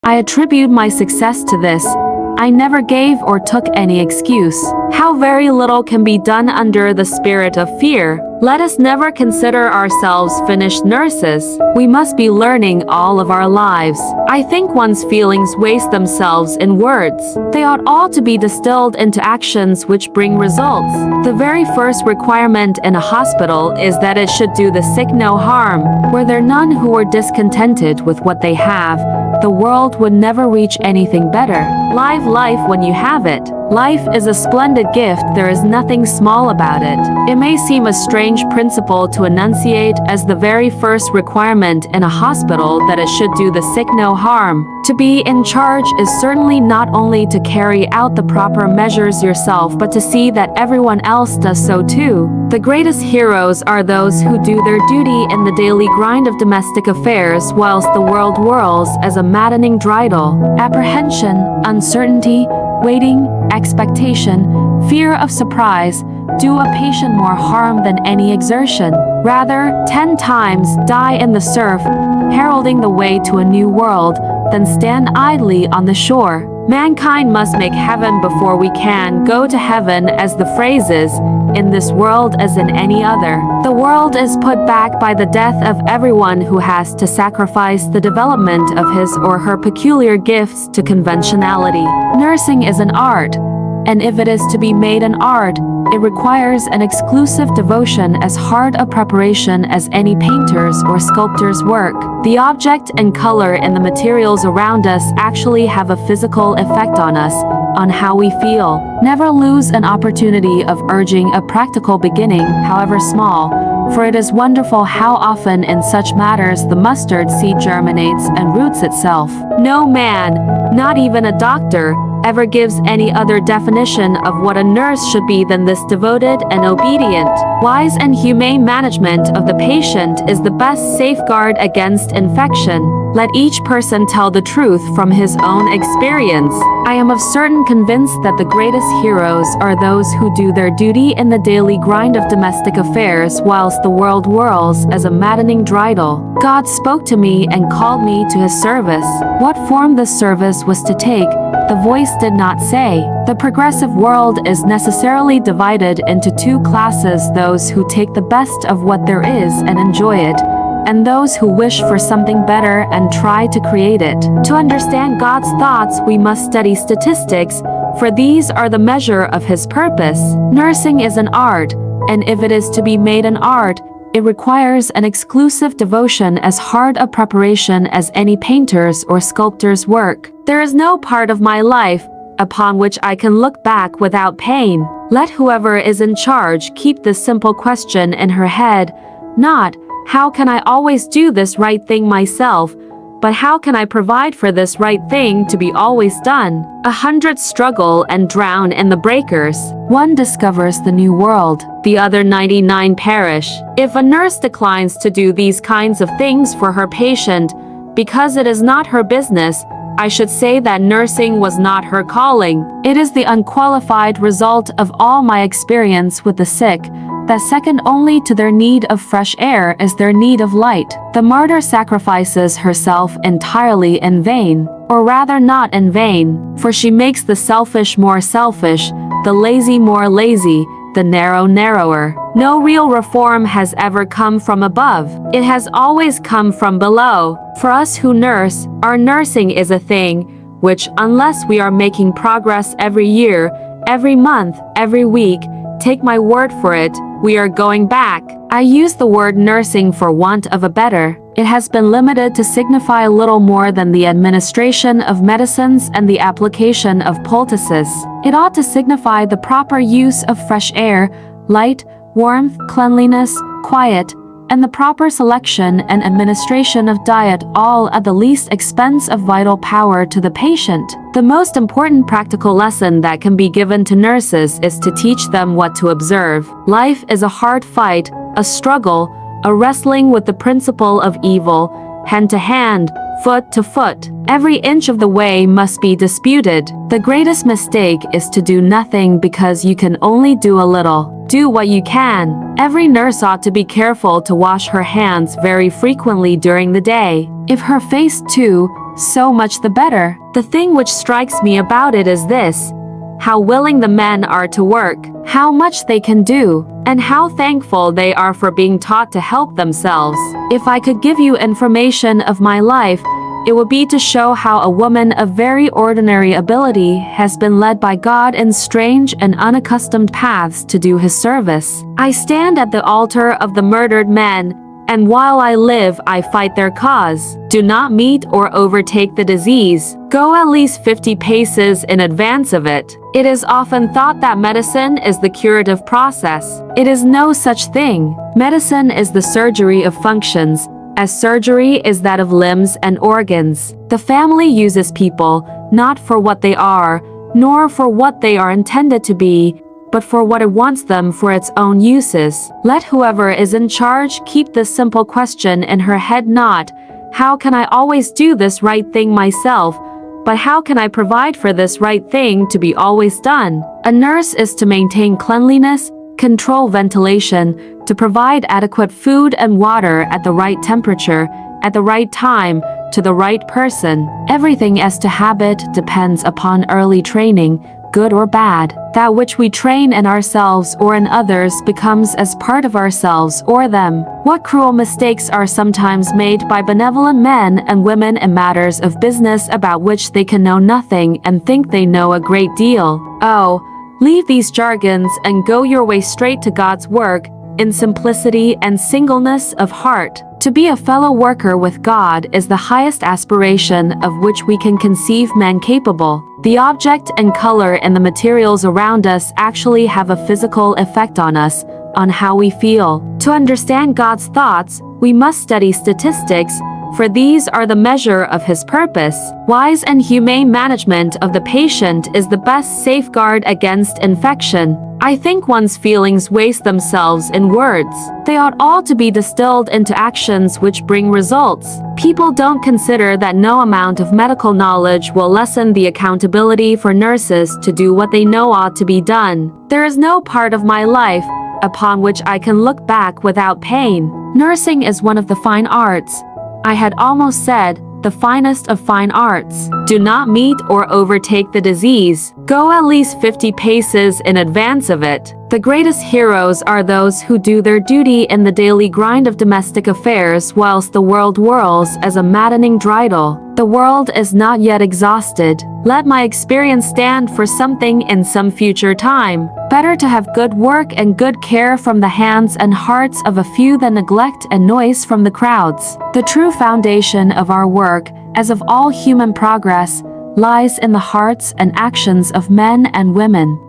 I attribute my success to this. I never gave or took any excuse. How very little can be done under the spirit of fear. Let us never consider ourselves finished nurses. We must be learning all of our lives. I think one's feelings waste themselves in words. They ought all to be distilled into actions which bring results. The very first requirement in a hospital is that it should do the sick no harm. Were there none who were discontented with what they have, the world would never reach anything better. Live life when you have it. Life is a splendid gift, there is nothing small about it. It may seem a strange principle to enunciate as the very first requirement in a hospital that it should do the sick no harm. To be in charge is certainly not only to carry out the proper measures yourself but to see that everyone else does so too. The greatest heroes are those who do their duty in the daily grind of domestic affairs whilst the world whirls as a maddening dreidel. Apprehension, uncertainty, waiting, expectation, fear of surprise, do a patient more harm than any exertion. Rather, 10 times die in the surf, heralding the way to a new world, than stand idly on the shore. Mankind must make heaven before we can go to heaven, as the phrase is, in this world as in any other. The world is put back by the death of everyone who has to sacrifice the development of his or her peculiar gifts to conventionality. Nursing is an art, and if it is to be made an art, it requires an exclusive devotion, as hard a preparation as any painter's or sculptor's work. The object and color in the materials around us actually have a physical effect on us, on how we feel. Never lose an opportunity of urging a practical beginning, however small, for it is wonderful how often in such matters the mustard seed germinates and roots itself. No man, not even a doctor, ever gives any other definition of what a nurse should be than this: devoted and obedient. Wise and humane management of the patient is the best safeguard against infection. Let each person tell the truth from his own experience. I am of certain convinced that the greatest heroes are those who do their duty in the daily grind of domestic affairs whilst the world whirls as a maddening dreidel. God spoke to me and called me to his service. What form this service was to take, the voice did not say. The progressive world is necessarily divided into two classes: those who take the best of what there is and enjoy it, and those who wish for something better and try to create it. To understand God's thoughts, we must study statistics, for these are the measure of his purpose. Nursing is an art, and if it is to be made an art, it requires an exclusive devotion, as hard a preparation as any painter's or sculptor's work. There is no part of my life upon which I can look back without pain. Let whoever is in charge keep this simple question in her head, not, how can I always do this right thing myself, but how can I provide for this right thing to be always done? 100 struggle and drown in the breakers. One discovers the new world, the other 99 perish. If a nurse declines to do these kinds of things for her patient because it is not her business, I should say that nursing was not her calling. It is the unqualified result of all my experience with the sick, that second only to their need of fresh air is their need of light. The martyr sacrifices herself entirely in vain, or rather not in vain, for she makes the selfish more selfish, the lazy more lazy, the narrow narrower. No real reform has ever come from above. It has always come from below. For us who nurse, our nursing is a thing which, unless we are making progress every year, every month, every week, take my word for it, we are going back. I use the word nursing for want of a better. It has been limited to signify little more than the administration of medicines and the application of poultices. It ought to signify the proper use of fresh air, light, warmth, cleanliness, quiet, and the proper selection and administration of diet, all at the least expense of vital power to the patient. The most important practical lesson that can be given to nurses is to teach them what to observe. Life is a hard fight, a struggle, a wrestling with the principle of evil, hand to hand, foot to foot. Every inch of the way must be disputed. The greatest mistake is to do nothing because you can only do a little. Do what you can. Every nurse ought to be careful to wash her hands very frequently during the day. If her face too, so much the better. The thing which strikes me about it is this: how willing the men are to work, how much they can do, and how thankful they are for being taught to help themselves. If I could give you information of my life, it would be to show how a woman of very ordinary ability has been led by God in strange and unaccustomed paths to do his service. I stand at the altar of the murdered men, and while I live, I fight their cause. Do not meet or overtake the disease. Go at least 50 paces in advance of it. It is often thought that medicine is the curative process. It is no such thing. Medicine is the surgery of functions, as surgery is that of limbs and organs. The family uses people, not for what they are, nor for what they are intended to be, but for what it wants them for its own uses. Let whoever is in charge keep this simple question in her head, not, how can I always do this right thing myself, but how can I provide for this right thing to be always done? A nurse is to maintain cleanliness, control ventilation, to provide adequate food and water at the right temperature, at the right time, to the right person. Everything as to habit depends upon early training, good or bad. That which we train in ourselves or in others becomes as part of ourselves or them. What cruel mistakes are sometimes made by benevolent men and women in matters of business about which they can know nothing and think they know a great deal. Oh, leave these jargons and go your way straight to God's work, in simplicity and singleness of heart. To be a fellow worker with God is the highest aspiration of which we can conceive men capable. The object and color in the materials around us actually have a physical effect on us, on how we feel. To understand God's thoughts, we must study statistics, for these are the measure of his purpose. Wise and humane management of the patient is the best safeguard against infection. I think one's feelings waste themselves in words. They ought all to be distilled into actions which bring results. People don't consider that no amount of medical knowledge will lessen the accountability for nurses to do what they know ought to be done. There is no part of my life upon which I can look back without pain. Nursing is one of the fine arts. I had almost said, the finest of fine arts. Do not meet or overtake the disease. Go at least 50 paces in advance of it. The greatest heroes are those who do their duty in the daily grind of domestic affairs whilst the world whirls as a maddening dreidel. The world is not yet exhausted. Let my experience stand for something in some future time. Better to have good work and good care from the hands and hearts of a few than neglect and noise from the crowds. The true foundation of our work, as of all human progress, lies in the hearts and actions of men and women.